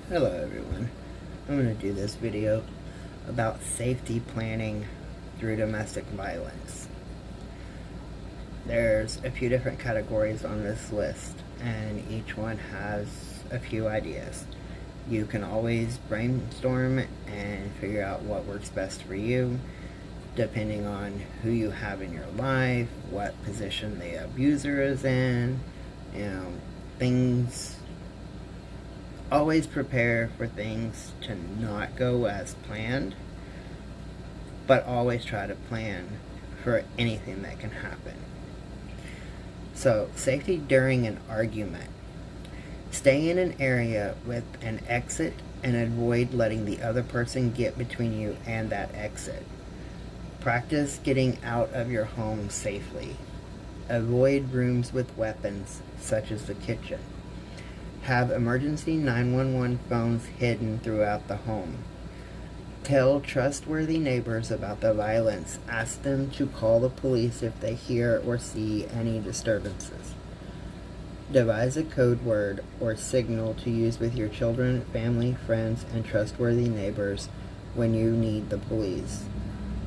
Hello everyone. I'm going to do this video about safety planning through domestic violence. There's a few different categories on this list and each one has a few ideas. You can always brainstorm and figure out what works best for you depending on who you have in your life, what position the abuser is in, things. Always prepare for things to not go as planned, but always try to plan for anything that can happen. So, safety during an argument. Stay in an area with an exit and avoid letting the other person get between you and that exit. Practice getting out of your home safely. Avoid rooms with weapons, such as the kitchen. Have emergency 911 phones hidden throughout the home. Tell trustworthy neighbors about the violence. Ask them to call the police if they hear or see any disturbances. Devise a code word or signal to use with your children, family, friends, and trustworthy neighbors when you need the police.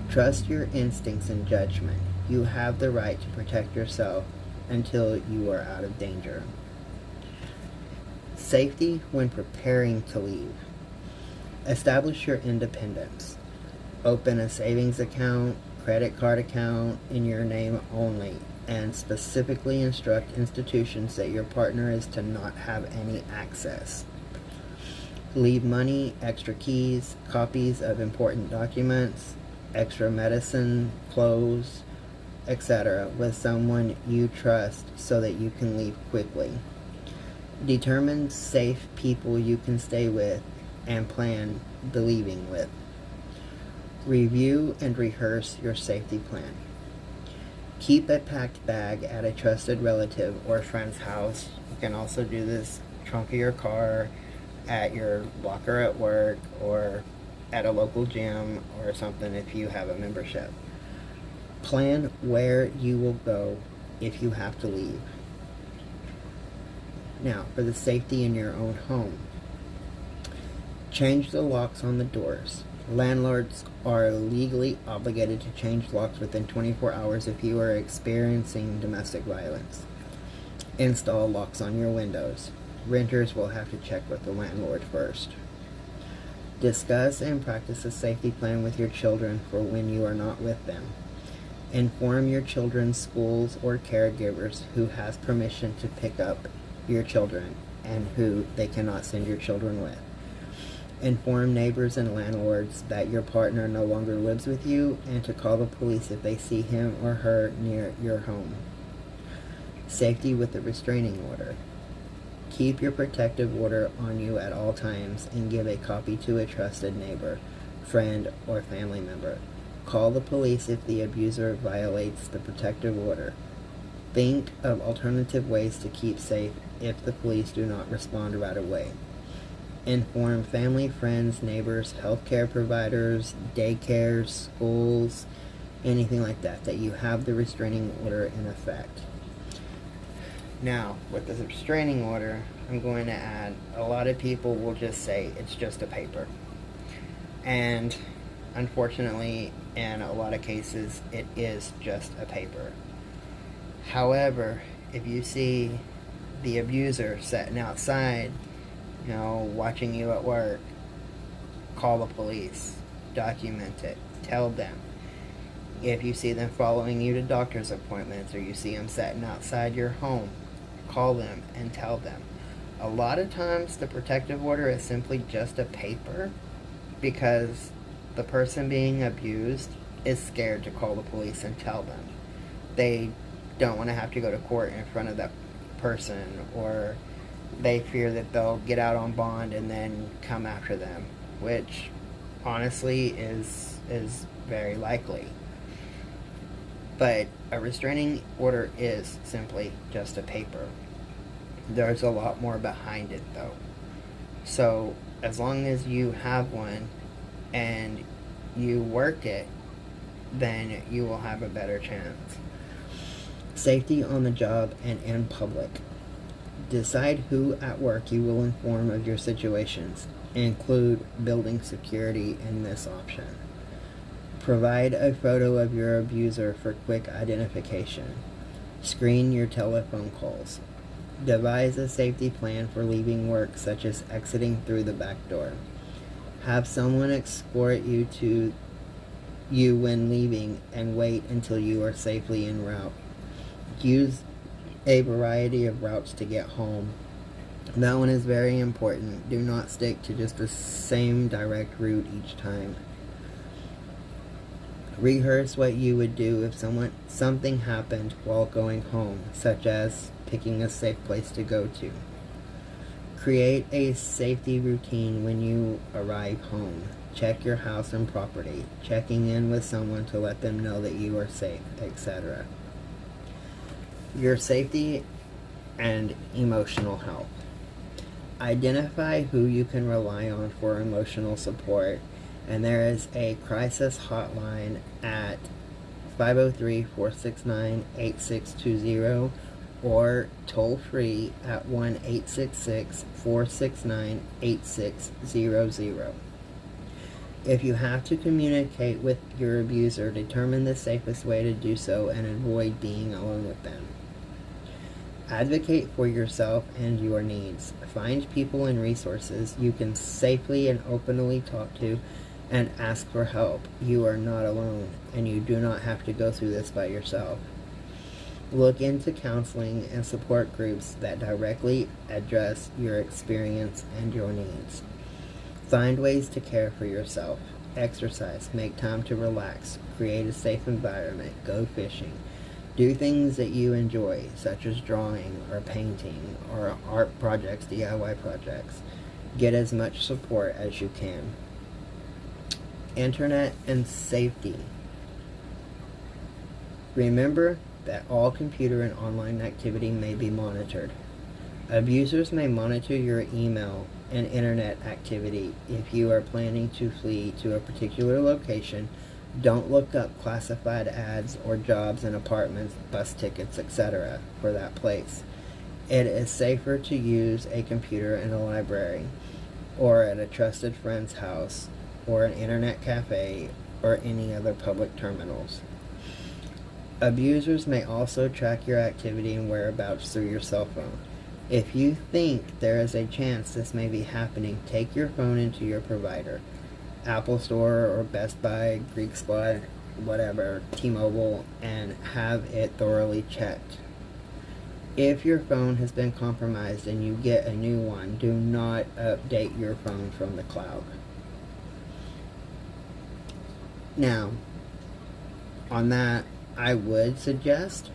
Trust your instincts and judgment. You have the right to protect yourself until you are out of danger. Safety when preparing to leave. Establish your independence. Open a savings account, credit card account in your name only, and specifically instruct institutions that your partner is to not have any access. Leave money, extra keys, copies of important documents, extra medicine, clothes, etc. with someone you trust so that you can leave quickly. Determine safe people you can stay with and plan the leaving with. Review and rehearse your safety plan. Keep a packed bag at a trusted relative or friend's house. You can also do this trunk of your car, at your locker at work, or at a local gym or something if you have a membership. Plan where you will go if you have to leave. Now, for the safety in your own home. Change the locks on the doors. Landlords are legally obligated to change locks within 24 hours if you are experiencing domestic violence. Install locks on your windows. Renters will have to check with the landlord first. Discuss and practice a safety plan with your children for when you are not with them. Inform your children's schools or caregivers who has permission to pick up your children and who they cannot send your children with. Inform neighbors and landlords that your partner no longer lives with you and to call the police if they see him or her near your home. Safety with a restraining order. Keep your protective order on you at all times and give a copy to a trusted neighbor, friend, or family member. Call the police if the abuser violates the protective order. Think of alternative ways to keep safe if the police do not respond right away. Inform family, friends, neighbors, healthcare providers, daycares, schools, anything like that, that you have the restraining order in effect. Now, with the restraining order, I'm going to add, a lot of people will just say it's just a paper. And unfortunately, in a lot of cases, it is just a paper. However, if you see the abuser sitting outside, watching you at work, call the police, document it, tell them. If you see them following you to doctor's appointments or you see them sitting outside your home, call them and tell them. A lot of times the protective order is simply just a paper because the person being abused is scared to call the police and tell them. They don't want to have to go to court in front of that person, or they fear that they'll get out on bond and then come after them, which honestly is very likely. But a restraining order is simply just a paper. There's a lot more behind it though. So as long as you have one and you work it, then you will have a better chance. Safety on the job and in public. Decide who at work you will inform of your situations. Include building security in this option. Provide a photo of your abuser for quick identification. Screen your telephone calls. Devise a safety plan for leaving work, such as exiting through the back door. Have someone escort you when leaving and wait until you are safely en route. Use a variety of routes to get home. That one is very important. Do not stick to just the same direct route each time. Rehearse what you would do if something happened while going home, such as picking a safe place to go to. Create a safety routine when you arrive home. Check your house and property, checking in with someone to let them know that you are safe, etc. Your safety and emotional health. Identify who you can rely on for emotional support, and there is a crisis hotline at 503-469-8620 or toll free at 1-866-469-8600. If you have to communicate with your abuser, determine the safest way to do so and avoid being alone with them. Advocate for yourself and your needs. Find people and resources you can safely and openly talk to and ask for help. You are not alone, and you do not have to go through this by yourself. Look into counseling and support groups that directly address your experience and your needs. Find ways to care for yourself. Exercise. Make time to relax. Create a safe environment. Go fishing. Do things that you enjoy, such as drawing or painting or art projects, DIY projects. Get as much support as you can. Internet and safety. Remember that all computer and online activity may be monitored. Abusers may monitor your email and internet activity. If you are planning to flee to a particular location, don't look up classified ads or jobs and apartments, bus tickets, etc. for that place. It is safer to use a computer in a library or at a trusted friend's house or an internet cafe or any other public terminals. Abusers may also track your activity and whereabouts through your cell phone. If you think there is a chance this may be happening, take your phone into your provider. Apple Store or Best Buy, Greek Squad, whatever, T-Mobile, and have it thoroughly checked. If your phone has been compromised and you get a new one, do not update your phone from the cloud. Now, on that, I would suggest,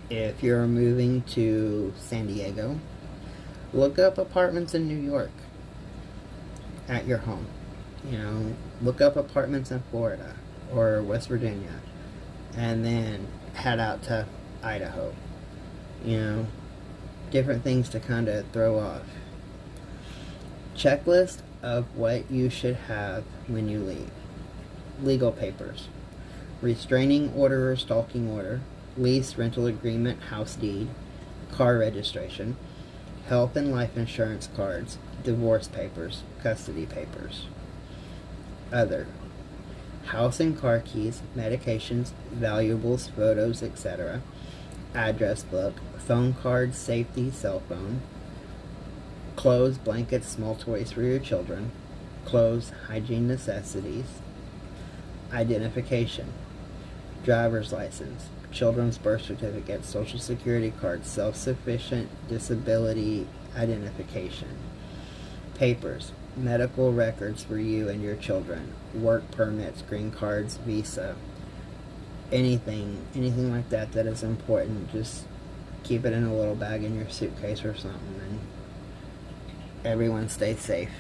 if you're moving to San Diego, look up apartments in New York at your home. Look up apartments in Florida or West Virginia, and then head out to Idaho. Different things to kind of throw off. Checklist of what you should have when you leave. Legal papers. Restraining order or stalking order. Lease, rental agreement, house deed. Car registration. Health and life insurance cards. Divorce papers. Custody papers. Other. House and car keys, medications, valuables, photos, etc. Address book, phone cards, safety, cell phone. Clothes, blankets, small toys for your children. Clothes, hygiene necessities. Identification. Driver's license, children's birth certificates, social security cards, self-sufficient disability identification. Papers. Medical records for you and your children, work permits, green cards, visa, anything like that is important. Just keep it in a little bag in your suitcase or something, and everyone stay safe.